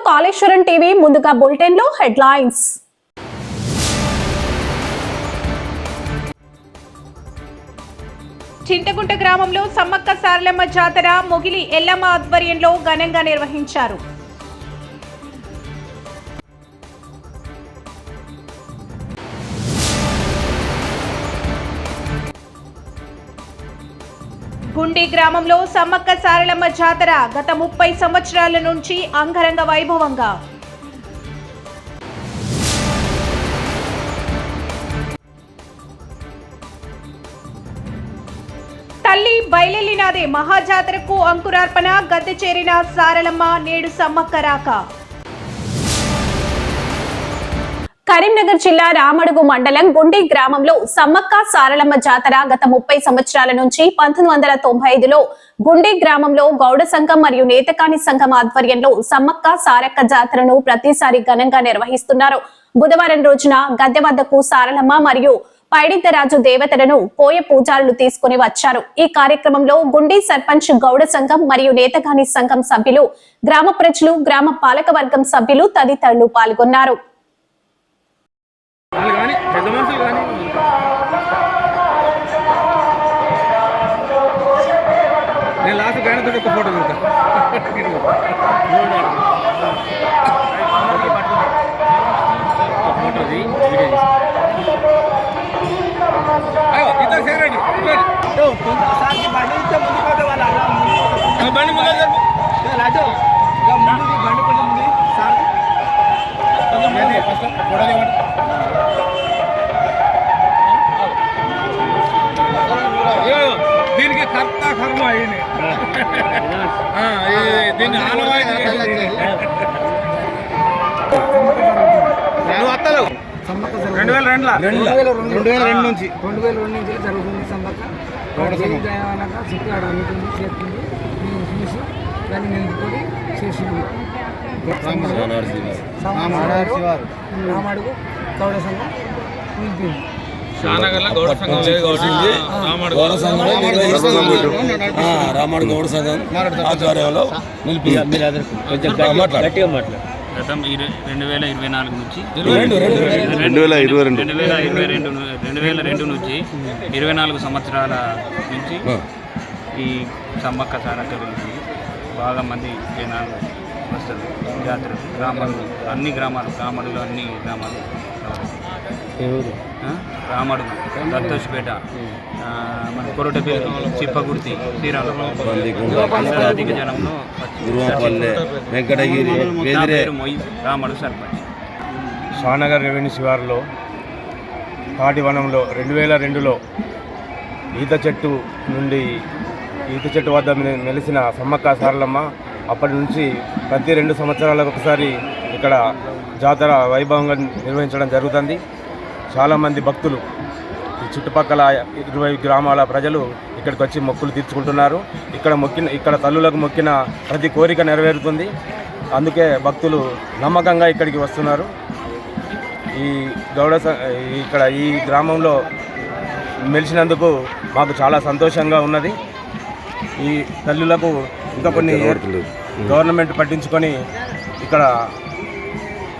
Kaleshwaram TV ముందుగా bulletin లో headlines. Chintakunta గ్రామంలో సమ్మక్క సారలమ్మ జాతర మొగిలి ఎల్లమ్మ ఆధ్వర్యంలో ఘనంగా నిర్వహించారు. గుండి గ్రామంలో సమ్మక్క సారలమ్మ జాతర గత 30 సంవత్సరాల నుంచి అంగరంగ వైభవంగా. తల్లి బయలెల్లినాదే మహాజాతరకు అంకురార్పణ, గద్దె చేరిన సారలమ్మ, నేడు సమ్మక్క రాక. కరీంనగర్ జిల్లా రామడుగు మండలం గుండి గ్రామంలో సమ్మక్క సారలమ్మ జాతర గత 30 సంవత్సరాల నుంచి 1995లో గుండి గ్రామంలో గౌడ సంఘం మరియు నేతకాని సంఘం ఆధ్వర్యంలో సమ్మక్క సారక్క జాతరను ప్రతిసారి ఘనంగా నిర్వహిస్తున్నారు. బుధవారం రోజున గద్దె వద్దకు సారలమ్మ మరియు పైడిద్దరాజు దేవతలను పోయ పూజారులు తీసుకుని వచ్చారు. ఈ కార్యక్రమంలో గుండి సర్పంచ్ గౌడ సంఘం మరియు నేతకాని సంఘం సభ్యులు, గ్రామ ప్రజలు, గ్రామ పాలకవర్గం సభ్యులు తదితరులు పాల్గొన్నారు. దీనికి కర్త కర్మ అయ్యింది. దీన్ని ఆనవాయి అత్తలు 2002 నుంచి జరుగుతుంది. సమ్మక్క చుట్టూ ఆడ అనుకుంది చేస్తుంది చూసి దాన్ని నిలుపుకొని చేసింది. రామడుగు గౌడ సంఘం నిలిపింది. రామడు గౌడ సంఘం ఆధ్వర్యంలో నిలిపి గతం 2024 నుంచి 2022 నుంచి 24 సంవత్సరాల నుంచి ఈ సమ్మక్క సారక్క గురించి బాగా మంది జనాలు వస్తారు. జాతర గ్రామాలు, అన్ని గ్రామాలు, రామడులో అన్ని గ్రామాలు, రామడుగు, దత్తోషపేట, మన కొరటపల్లి, చిప్పగుర్తి, శ్రీరామ అధిక జనంలో వెంకటగిరి రామడు సర్పంచ్. షానగర్ రెవెన్యూ శివారులో పాటివనంలో 2002లో ఈత చెట్టు వద్ద మెలిసిన సమ్మక్క సారలమ్మ అప్పటి నుంచి ప్రతి 2 సంవత్సరాలకు ఒకసారి ఇక్కడ జాతర వైభవంగా నిర్వహించడం జరుగుతుంది. చాలామంది భక్తులు ఈ చుట్టుపక్కల 20 గ్రామాల ప్రజలు ఇక్కడికి వచ్చి మొక్కులు తీర్చుకుంటున్నారు. ఇక్కడ తల్లులకు మొక్కిన ప్రతి కోరిక నెరవేరుతుంది. అందుకే భక్తులు నమ్మకంగా ఇక్కడికి వస్తున్నారు. ఇక్కడ ఈ గ్రామంలో మెలిసినందుకు మాకు చాలా సంతోషంగా ఉన్నది. ఈ తల్లులకు ఇంకా కొన్ని గవర్నమెంట్ పట్టించుకొని ఇక్కడ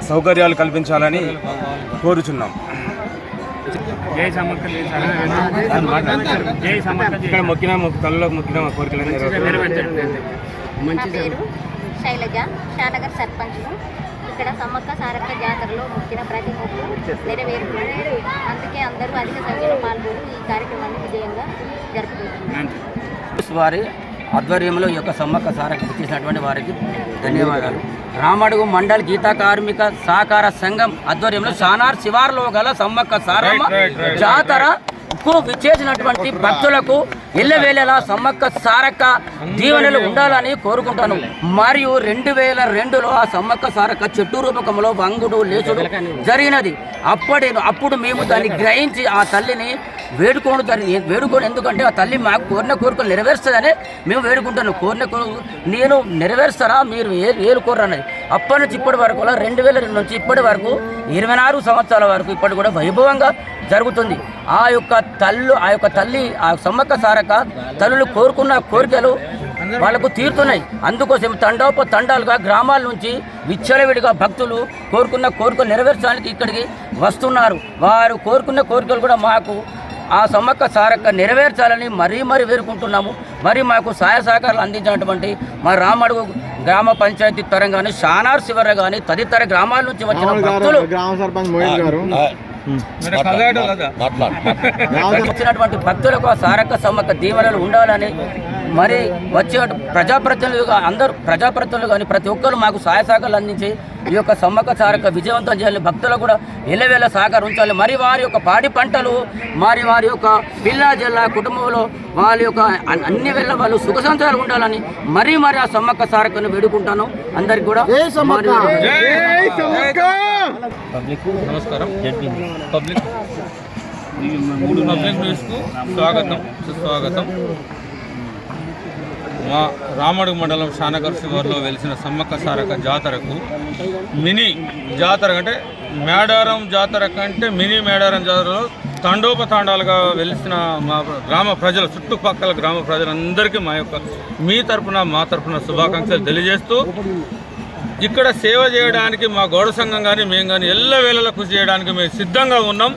సౌకర్యాలు కల్పించాలని కోరుచున్నాం. ఇక్కడ మొక్కిన తల్లులకు మొక్కిన కోరికలు శైలజ, షానగర్ సర్పంచ్. ఇక్కడ సమ్మక్క సారక్క జాతరలో మొక్కిన ప్రతి మొక్కు నెరవేరుతుంది. అందుకే అందరూ అధిక సంఖ్యలో పాల్గొని ఈ కార్యక్రమాన్ని విజయంగా జరుపుకుంటున్నారు. వారి ఆధ్వర్యంలో ఈ యొక్క సమ్మక్క సారక్క చేసినటువంటి వారికి ధన్యవాదాలు. రామడుగు మండల్ గీతా కార్మిక సహకార సంఘం ఆధ్వర్యంలో షానార్ శివార్లో గల సమ్మక్క సారమ్మ జాతరకు విచ్చేసినటువంటి భక్తులకు ఎల్లవేళలా సమ్మక్క సారక్క దీవెనలు ఉండాలని కోరుకుంటాను. మరియు 2002లో ఆ సమ్మక్క సారక్క చెట్టు రూపకంలో వంగుడు లేచుడు జరిగినది. అప్పుడు మేము దాన్ని గ్రహించి ఆ తల్లిని వేడుకోను. ఎందుకంటే ఆ తల్లి మాకు కోరిన కోరికలు నెరవేరుస్తుందని మేము వేడుకుంటాను. నేను నెరవేరుస్తారా, మీరు ఏలు కోరన్నది. అప్పటి నుంచి ఇప్పటి వరకు 2002 నుంచి ఇప్పటి వరకు 24 సంవత్సరాల వరకు ఇప్పటి కూడా వైభవంగా జరుగుతుంది. ఆ యొక్క తల్లి, ఆ సమ్మక్క సారక్క తల్లులు కోరుకున్న కోరికలు వాళ్ళకు తీరుతున్నాయి. అందుకోసం తండాలుగా గ్రామాల నుంచి విచ్చలవిడిగా భక్తులు కోరుకున్న కోరికలు నెరవేర్చడానికి ఇక్కడికి వస్తున్నారు. వారు కోరుకున్న కోరికలు కూడా మాకు ఆ సమ్మక్క సారక్క నెరవేర్చాలని మరీ వేరుకుంటున్నాము. మరి మాకు సహాయ సహకారాలు అందించినటువంటి మా రామడుగు గ్రామ పంచాయతీ తరం కానీ షానార్ శివర కానీ తదితర గ్రామాల నుంచి వచ్చిన భక్తులు గ్రామ సర్పంచ్ మోయిన్ గారు వచ్చినటువంటి భక్తులకు ఆ సారక్క సమ్మక్క దీవెనలు ఉండాలని మరి వచ్చే ప్రజాప్రతినిధులు కానీ ప్రతి ఒక్కరు మాకు సహాయ సహకారాలు అందించి ఈ యొక్క సమ్మక్క సారక్క విజయవంతం చేయాలి. భక్తులకు కూడా ఎల్లవేళ సహకారం ఉంచాలి. మరి వారి యొక్క పాడి పంటలు వారి యొక్క పిల్లా జిల్లా కుటుంబంలో వాళ్ళ యొక్క అన్ని వేళ వాళ్ళు సుఖ సంతోషాలు ఉండాలని మరీ ఆ సమ్మక్క సారక్కను వేడుకుంటాను. అందరికి కూడా నమస్కారం. పబ్లిక్ న్యూస్కు స్వాగతం సుస్వాగతం. మా రామడుగు మండలం షానగర్ శివార్లో వెలిసిన సమ్మక్క సారక్క జాతరకు మినీ జాతర అంటే మేడారం జాతర కంటే మినీ మేడారం జాతరలో తండోపతాండాలుగా వెలిసిన మా గ్రామ ప్రజల చుట్టుపక్కల గ్రామ ప్రజలందరికీ మీ తరఫున మా తరఫున శుభాకాంక్షలు తెలియజేస్తూ ఇక్కడ సేవ చేయడానికి మా గౌడ సంఘం కానీ మేము కానీ ఎల్లవేళలా కృషి చేయడానికి మేము సిద్ధంగా ఉన్నాం.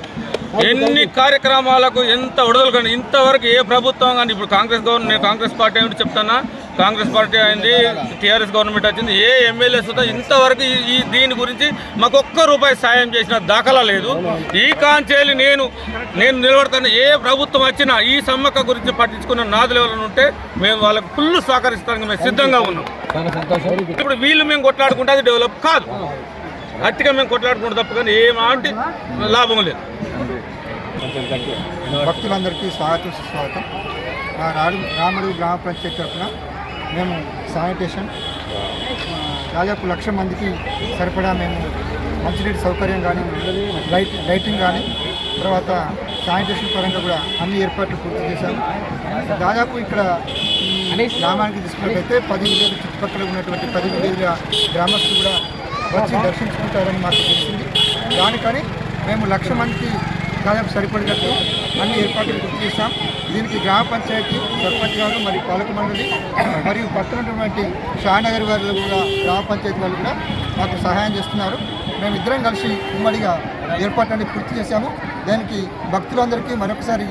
ఎన్ని కార్యక్రమాలకు ఎంత విడుదల కానీ ఇంతవరకు ఏ ప్రభుత్వం కానీ ఇప్పుడు నేను కాంగ్రెస్ పార్టీ ఏమిటి చెప్తానా, కాంగ్రెస్ పార్టీ అయింది, టీఆర్ఎస్ గవర్నమెంట్ వచ్చింది, ఏ ఎమ్మెల్యేస్ ఇంతవరకు దీని గురించి మాకు ఒక్క రూపాయి సాయం చేసిన దాఖలా లేదు. ఈ కాంచేలి నేను నిలబడతాను. ఏ ప్రభుత్వం వచ్చినా ఈ సమ్మక్క గురించి పట్టించుకున్న నాదులు ఎవరైనా ఉంటే మేము వాళ్ళకు ఫుల్ సహకరిస్తానికి మేము సిద్ధంగా ఉన్నాం. ఇప్పుడు వీళ్ళు మేము కొట్లాడుకుంటే అది డెవలప్ కాదు. గట్టిగా మేము కొట్లాడుకుంటే తప్ప కానీ ఏమాంటి లాభం లేదు. భక్తులందరికీ స్వాగతం సుస్వాగతం. రామడుగు గ్రామ పంచాయతీ తరఫున మేము శానిటేషన్ దాదాపు 1,00,000 మందికి సరిపడా మేము మంచినీటి సౌకర్యం కానీ లైటింగ్ కానీ తర్వాత శానిటేషన్ పరంగా కూడా అన్ని ఏర్పాట్లు పూర్తి చేశాము. దాదాపు ఇక్కడ ఈ గ్రామానికి తీసుకున్నట్లయితే 10 విలేజ్ చుట్టుపక్కల ఉన్నటువంటి 10 విలేజ్ల గ్రామస్తులు కూడా వచ్చి దర్శించుకుంటారని మాకు తెలిసింది. దానికని మేము 1,00,000 మందికి దాదాపు సరిపడినట్టు అన్ని ఏర్పాట్లు పూర్తి చేశాం. దీనికి గ్రామ పంచాయతీ సర్పంచ్ గారు మరియు పాలక మండలి మరియు పక్కనటువంటి షానగర్ వారు కూడా గ్రామ పంచాయతీ వాళ్ళు కూడా మాకు సహాయం చేస్తున్నారు. మేమిద్దరం కలిసి ఉమ్మడిగా ఏర్పాట్లన్నీ పూర్తి చేశాము. దానికి భక్తులందరికీ మరొకసారి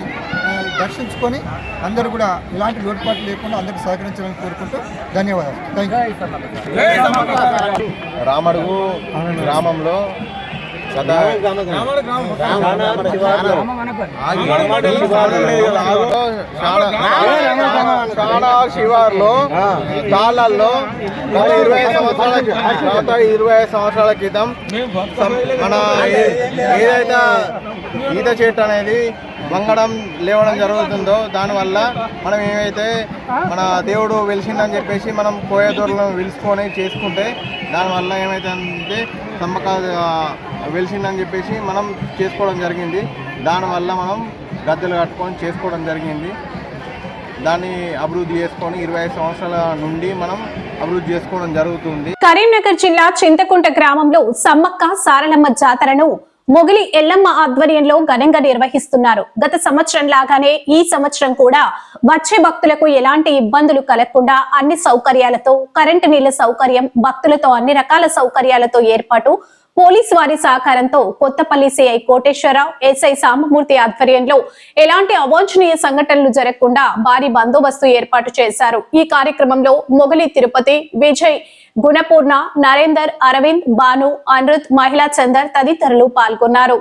దర్శించుకొని అందరూ కూడా ఎలాంటి లోటుపాట్లు లేకుండా అందరికీ సహకరించాలని కోరుకుంటూ ధన్యవాదాలు. రామడుగు గ్రామంలో శివార్లో తాళాల్లో 25 సంవత్సరాల క్రితం మన ఏదైతే ఈత చెట్టు అనేది వంగడం లేవడం జరుగుతుందో దానివల్ల మనం ఏమైతే మన దేవుడు వెలిసిందని చెప్పేసి మనం కోయదూరులను పిలుచుకొని చేసుకుంటే దానివల్ల ఏమైతే సమ్మక్క వెలిసిందని చెప్పేసి మనం చేసుకోవడం జరిగింది. దానివల్ల మనం గద్దెలు కట్టుకొని చేసుకోవడం జరిగింది. దాన్ని అభివృద్ధి చేసుకొని 25 సంవత్సరాల నుండి మనం అభివృద్ధి చేసుకోవడం జరుగుతుంది. కరీంనగర్ జిల్లా చింతకుంట గ్రామంలో సమ్మక్క సారలమ్మ జాతరను మొగిలి ఎల్లమ్మ ఆధ్వర్యంలో ఘనంగా నిర్వహిస్తున్నారు. గత సంవత్సరం లాగానే ఈ సంవత్సరం కూడా వచ్చే భక్తులకు ఎలాంటి ఇబ్బందులు కలగకుండా అన్ని సౌకర్యాలతో కరెంటు నీళ్ల సౌకర్యం, భక్తులతో అన్ని రకాల సౌకర్యాలతో ఏర్పాటు, పోలీసు వారి సహకారంతో కొత్తపల్లి సిఐ కోటేశ్వరరావు, ఎస్ఐ సాంబమూర్తి ఆధ్వర్యంలో ఎలాంటి అవాంఛనీయ సంఘటనలు జరగకుండా భారీ బందోబస్తు ఏర్పాటు చేశారు. ఈ కార్యక్రమంలో మొగలి తిరుపతి, విజయ్, గుణపూర్ణ, నరేందర్, అరవింద్, భాను, అనిరుద్, మహిళా చందర్ తదితరులు పాల్గొన్నారు.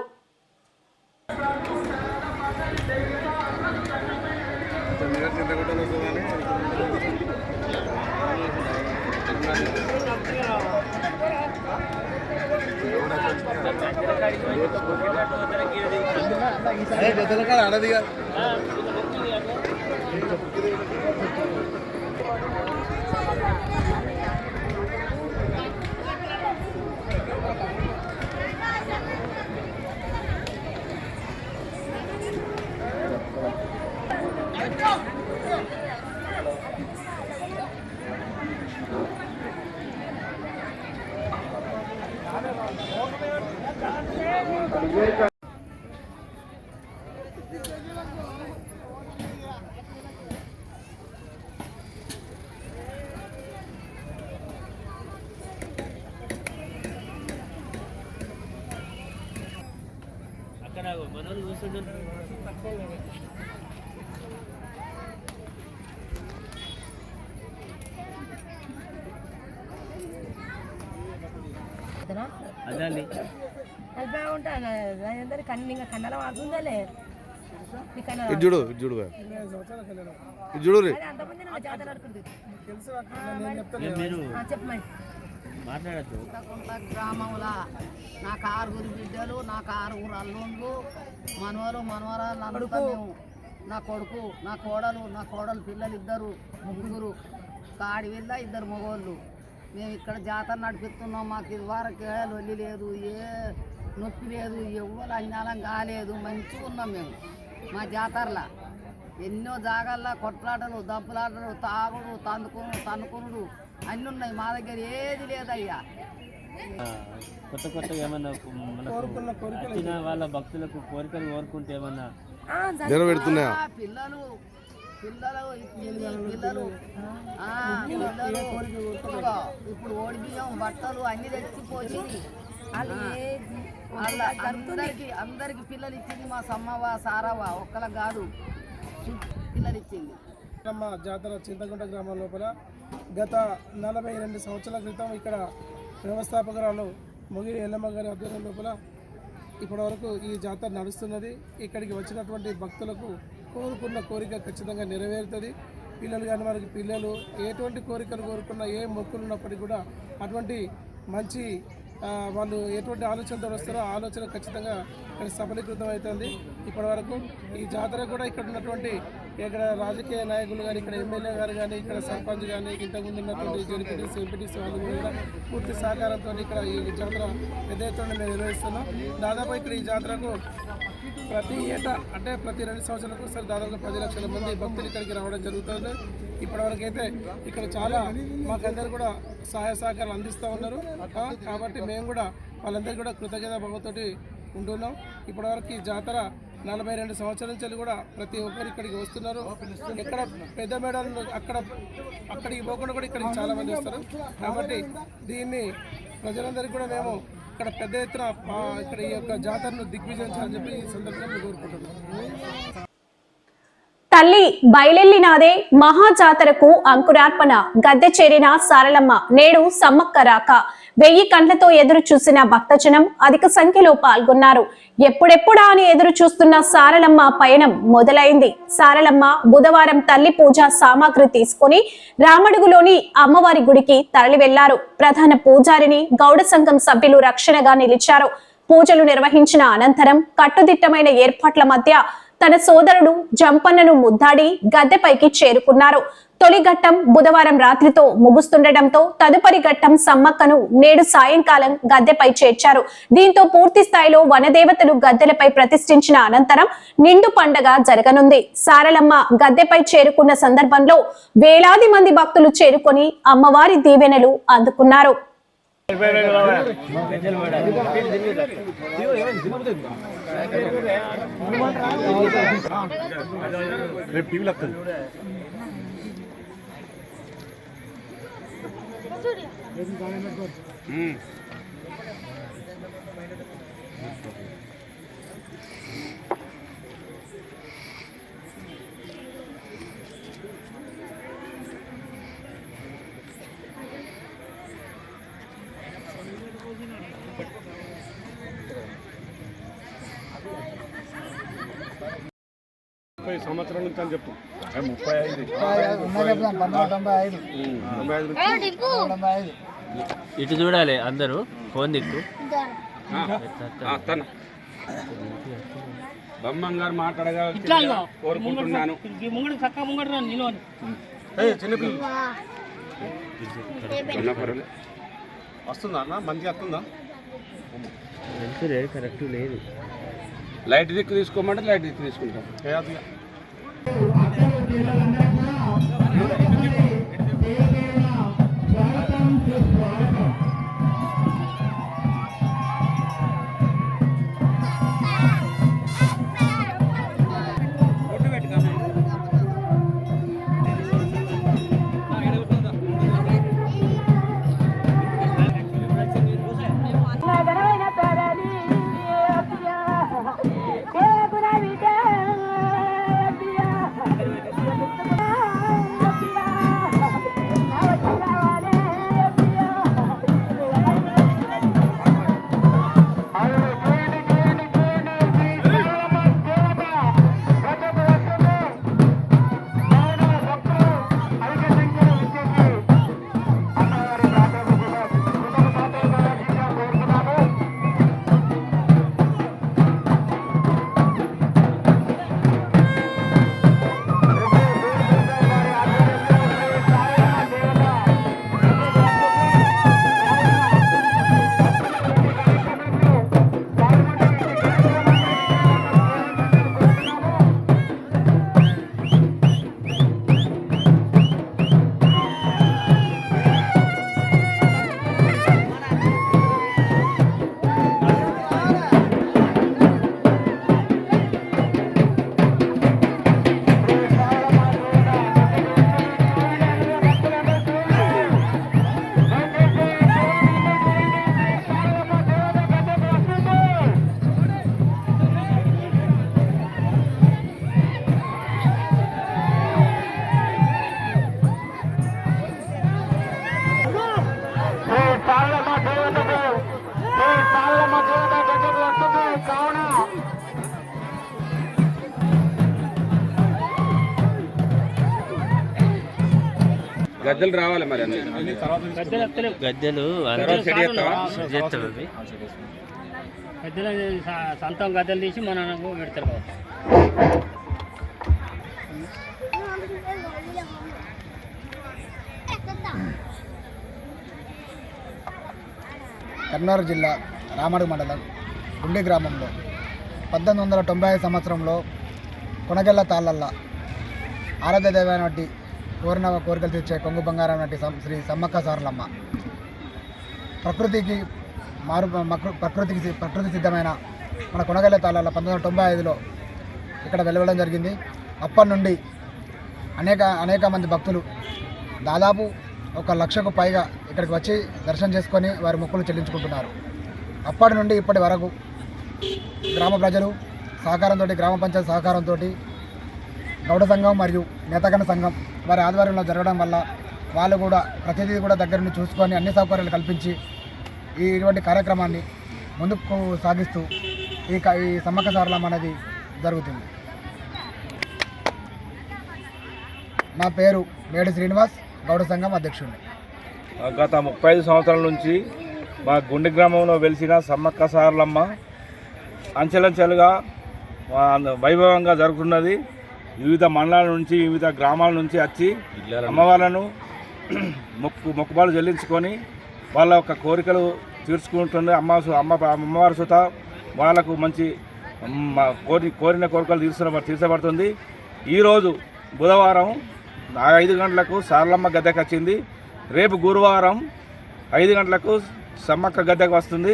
అదండి చూడు చూడు రే మాట్లాడద్దు. గ్రామంలో నాకు 6 బిడ్డలు, నాకు 6 అల్లుండ్లు, మనవరాలు అంతా మేము, నా కొడుకు, నా కోడలు పిల్లలు 3 కాడి వెళ్ళ 2 మగవాళ్ళు. మేము ఇక్కడ జాతర నడిపిస్తున్నాం. మాకు ఇది వరకు లొల్లి లేదు, ఏ నొప్పి లేదు, ఎవ్వరు అన్యాలం కాలేదు, మంచిగా ఉన్నాం మేము. మా జాతరలో ఎన్నో జాగాల్లో కొట్లాటలు, దప్పులాటలు, తాగుడు, తన్నుకునుడు అన్నీ ఉన్నాయి. మా దగ్గర ఏది లేదయ్యా. కొత్త ఏమన్నా వచ్చిన వాళ్ళ భక్తులకు కోరికలు కోరుకుంటే ఏమన్నా నెరవేరుతున్నాయా? పిల్లలు ఇప్పుడు ఓడి బియ్యం, బట్టలు అన్ని తెచ్చిపోయి అందరికి పిల్లలు ఇచ్చింది మా సమ్మవ్వ, సారవ్వ, ఒక్కలకు కాదు, పిల్లలు ఇచ్చింది. జాతర చింతకుంట గ్రామం లోపల గత 42 సంవత్సరాల క్రితం ఇక్కడ వ్యవస్థాపకురాలు మొగిరి ఎల్లమ్మ గారి ఆధ్వర్యం లోపల ఇప్పటివరకు ఈ జాతర నడుస్తున్నది. ఇక్కడికి వచ్చినటువంటి భక్తులకు కోరుకున్న కోరిక ఖచ్చితంగా నెరవేరుతుంది. పిల్లలు కానీ వారికి పిల్లలు ఎటువంటి కోరికలు కోరుకున్నా, ఏ మొక్కులు ఉన్నప్పటికీ కూడా అటువంటి మంచి వాళ్ళు ఎటువంటి ఆలోచనతో వస్తారో ఆ ఆలోచన ఖచ్చితంగా ఇక్కడ సఫలీకృతం అవుతుంది. ఇప్పటివరకు ఈ జాతర కూడా ఇక్కడ ఉన్నటువంటి ఇక్కడ రాజకీయ నాయకులు కానీ, ఇక్కడ ఎమ్మెల్యే గారు కానీ, ఇక్కడ సర్పంచ్ కానీ, ఇంతకుముందు ఉన్నటువంటి జెడ్పీటీసీ, ఎంపీటీసీ వాళ్ళు కూడా పూర్తి సహకారంతో ఇక్కడ ఈ జాతర పెద్ద ఎత్తున మేము నిర్వహిస్తున్నాం. దాదాపు ఇక్కడ ఈ జాతరకు ప్రతి ఏటా అంటే ప్రతి 2 సంవత్సరాలకు ఒకసారి దాదాపు 10 లక్షల మంది భక్తులు ఇక్కడికి రావడం జరుగుతుంది. ఇప్పటివరకు అయితే ఇక్కడ చాలా మాకందరూ కూడా సహాయ సహకారాలు అందిస్తూ ఉన్నారు. కాబట్టి మేము కూడా వాళ్ళందరికీ కూడా కృతజ్ఞత భావంతోటి ఉంటున్నాం. ఇప్పటివరకు ఈ జాతర 42 సంవత్సరాల నుంచి కూడా ప్రతి ఒక్కరు ఇక్కడికి వస్తున్నారు. ఎక్కడ పెద్ద మేడలు అక్కడికి పోకుండా కూడా ఇక్కడికి చాలా మంది వస్తారు. కాబట్టి దీన్ని ప్రజలందరికీ కూడా మేము ఇక్కడ పెద్ద ఎత్తున ఇక్కడ ఈ యొక్క జాతరను దిగ్విజయించాలని చెప్పి ఈ సందర్భంగా కోరుకుంటున్నాం. తల్లి బయలెల్లినాదే మహాజాతరకు అంకురార్పణ గద్దె చేరిన సారలమ్మ నేడు సమ్మక్క రాక 1000 కండ్లతో ఎదురు చూసిన భక్తజనం అధిక సంఖ్యలో పాల్గొన్నారు. ఎప్పుడెప్పుడా అని ఎదురు చూస్తున్న సారలమ్మ పయనం మొదలైంది. సారలమ్మ బుధవారం తల్లి పూజా సామాగ్రి తీసుకుని రామడుగులోని అమ్మవారి గుడికి తరలి వెళ్లారు. ప్రధాన పూజారిని గౌడ సంఘం సభ్యులు రక్షణగా నిలిచారు. పూజలు నిర్వహించిన అనంతరం కట్టుదిట్టమైన ఏర్పాట్ల మధ్య తన సోదరుడు జంపన్నను ముద్దాడి గద్దెపైకి చేరుకున్నారు. తొలి ఘట్టం బుధవారం రాత్రితో ముగుస్తుండటంతో తదుపరి ఘట్టం సమ్మక్కను నేడు సాయంకాలం గద్దెపై చేర్చారు. దీంతో పూర్తి స్థాయిలో వనదేవతలు గద్దెలపై ప్రతిష్ఠించిన అనంతరం నిండు పండగ జరగనుంది. సారలమ్మ గద్దెపై చేరుకున్న సందర్భంలో వేలాది మంది భక్తులు చేరుకొని అమ్మవారి దీవెనలు అందుకున్నారు. సంవత్సరాల నుంచి అని చెప్పు. 35 ఇటు చూడాలి అందరూ ఫోన్ దిక్కు. బొమ్మం గారు మాట్లాడగా కోరుకుంటున్నాను. వస్తుందా అన్న? మంచిగా వస్తుందా? కరెక్ట్ లేదు. లైట్ దిక్కు తీసుకోమంటే లైట్ దిక్కు తీసుకుంటాం. Yeah. గద్దెలు రావాలి మరి గద్దెలు గద్దెలు సొంతం గద్దెలు తీసి మన పెడతారు. కర్నూలు జిల్లా రామడుగు మండలం గుండి గ్రామంలో 1895 సంవత్సరంలో కొనగెల్ల తాళ్ళల్ల ఆరాధ్య దైవమైన వంటి కోరిన కోరికలు తీర్చే కొంగు బంగారం వంటి శ్రీ సమ్మక్క సారలమ్మ ప్రకృతి సిద్ధమైన మన కొనగెల్ల తాళ్ళల్ల 1995లో ఇక్కడ వెలువడం జరిగింది. అప్పటి నుండి అనేక మంది భక్తులు దాదాపు 1,00,000కు పైగా ఇక్కడికి వచ్చి దర్శనం చేసుకొని వారి మొక్కులు చెల్లించుకుంటున్నారు. అప్పటి నుండి ఇప్పటి వరకు గ్రామ ప్రజలు సహకారంతో, గ్రామ పంచాయతీ సహకారంతో, గౌడ సంఘం మరియు నేతగణ సంఘం వారి ఆధ్వర్యంలో జరగడం వల్ల వాళ్ళు కూడా ప్రతిదీ కూడా దగ్గర నుండి చూసుకొని అన్ని సౌకర్యాలు కల్పించి ఇటువంటి కార్యక్రమాన్ని ముందుకు సాగిస్తూ ఈ సమ్మక్క సారలమ్మ అనేది జరుగుతుంది. నా పేరు మేడి శ్రీనివాస్, గౌడ సంఘం అధ్యక్షుడు. గత 35 సంవత్సరాల నుంచి మా గుండె గ్రామంలో వెలిసిన సమ్మక్క సారలమ్మ అంచెలంచెలుగా వైభవంగా జరుగుతున్నది. వివిధ మండలాల నుంచి, వివిధ గ్రామాల నుంచి వచ్చి అమ్మవార్లను మొక్కుబాలు చెల్లించుకొని వాళ్ళ యొక్క కోరికలు తీర్చుకుంటుంది. అమ్మవారి సుత వాళ్ళకు మంచి కోరిన కోరికలు తీర్చబడుతుంది. ఈరోజు బుధవారం 5 గంటలకు సారలమ్మ గద్దెకు వచ్చింది. రేపు గురువారం 5 గంటలకు సమ్మక్క గద్దెకు వస్తుంది.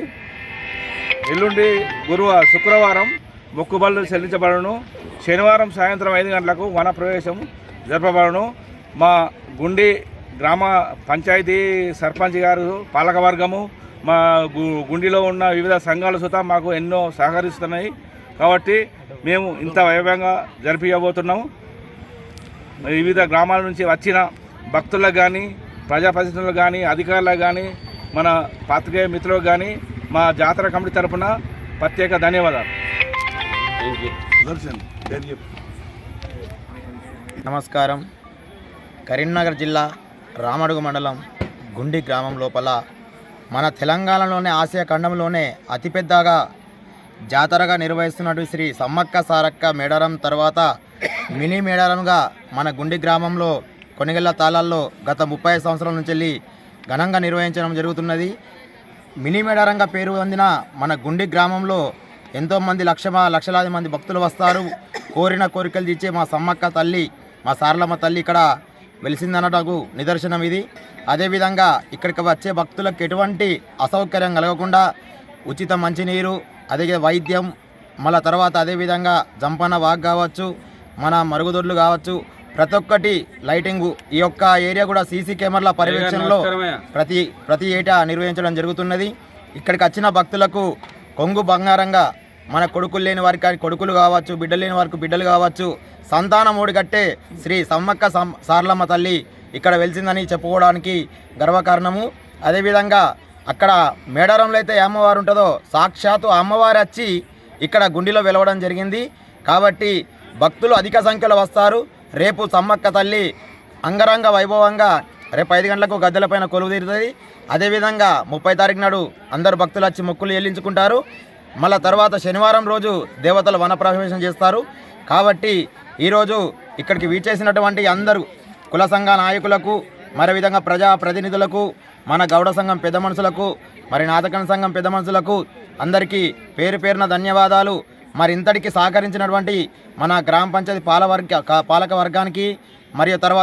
ఎల్లుండి శుక్రవారం మొక్కుబళ్ళు చెల్లించబడను. శనివారం సాయంత్రం 5 గంటలకు వన ప్రవేశం జరపబడను. మా గుండి గ్రామ పంచాయతీ సర్పంచ్ గారు, పాలకవర్గము, మా గుండిలో ఉన్న వివిధ సంఘాల సుత మాకు ఎన్నో సహకరిస్తున్నాయి. కాబట్టి మేము ఇంత వైభవంగా జరిపించబోతున్నాము. వివిధ గ్రామాల నుంచి వచ్చిన భక్తులకు కానీ, ప్రజాప్రతినిధులకు కానీ, అధికారులకు కానీ, మన పాత్రికేయ మిత్రులకు కానీ మా జాతర కమిటీ తరఫున ప్రత్యేక ధన్యవాదాలు. నమస్కారం. కరీంనగర్ జిల్లా రామడుగు మండలం గుండి గ్రామం లోపల మన తెలంగాణలోనే, ఆసియా ఖండంలోనే అతిపెద్దగా జాతరగా నిర్వహిస్తున్నటువంటి శ్రీ సమ్మక్క సారక్క మేడారం తర్వాత మినీ మేడారంగా మన గుండి గ్రామంలో కొనగెల్ల తాళాల్లో గత 35 సంవత్సరాల నుంచి వెళ్ళి ఘనంగా నిర్వహించడం జరుగుతున్నది. మినీ మేడారంగా పేరు పొందిన మన గుండి గ్రామంలో ఎంతోమంది లక్షలాది మంది భక్తులు వస్తారు. కోరిన కోరికలు తీర్చే మా సమ్మక్క తల్లి, మా సారలమ్మ తల్లి ఇక్కడ వెలిసిందన్నటకు నిదర్శనం ఇది. అదేవిధంగా ఇక్కడికి వచ్చే భక్తులకు ఎటువంటి అసౌకర్యం కలగకుండా ఉచిత మంచినీరు, అదే వైద్యం, మళ్ళీ తర్వాత అదేవిధంగా జంపన్న వాక్ కావచ్చు, మన మరుగుదొడ్లు కావచ్చు, ప్రతి ఒక్కటి లైటింగు, ఈ యొక్క ఏరియా కూడా సీసీ కెమెరాల పర్యవేక్షణలో ప్రతి ఏటా నిర్వహించడం జరుగుతున్నది. ఇక్కడికి వచ్చిన భక్తులకు కొంగు బంగారంగా మన కొడుకులు లేని వారికి కొడుకులు కావచ్చు, బిడ్డలు లేని వారికి బిడ్డలు కావచ్చు, సంతానం ఓడిగట్టే శ్రీ సమ్మక్క సారలమ్మ తల్లి ఇక్కడ వెలిసిందని చెప్పుకోవడానికి గర్వకారణము. అదేవిధంగా అక్కడ మేడారంలో అయితే అమ్మవారు ఉంటుందో సాక్షాత్తు అమ్మవారు వచ్చి ఇక్కడ గుండిలో వెలవడం జరిగింది. కాబట్టి భక్తులు అధిక సంఖ్యలో వస్తారు. రేపు సమ్మక్క తల్లి అంగరంగ వైభవంగా రేపు 5 గంటలకు గద్దెలపైన కొలువు తీరుతుంది. అదేవిధంగా 30 తారీఖు నాడు అందరు భక్తులు వచ్చి మొక్కులు చెల్లించుకుంటారు. మళ్ళీ తర్వాత శనివారం రోజు దేవతలు వనప్రవేశం చేస్తారు. కాబట్టి ఈరోజు ఇక్కడికి వీచేసినటువంటి అందరూ కుల సంఘ నాయకులకు, మరి విధంగా ప్రజాప్రతినిధులకు, మన గౌడ సంఘం పెద్ద మనుషులకు, మరి నాతకణ సంఘం పెద్ద మనుషులకు అందరికీ పేరు పేరున ధన్యవాదాలు. మరి ఇంతటికి సహకరించినటువంటి మన గ్రామ పంచాయతీ పాలక వర్గానికి, మరియు తర్వాత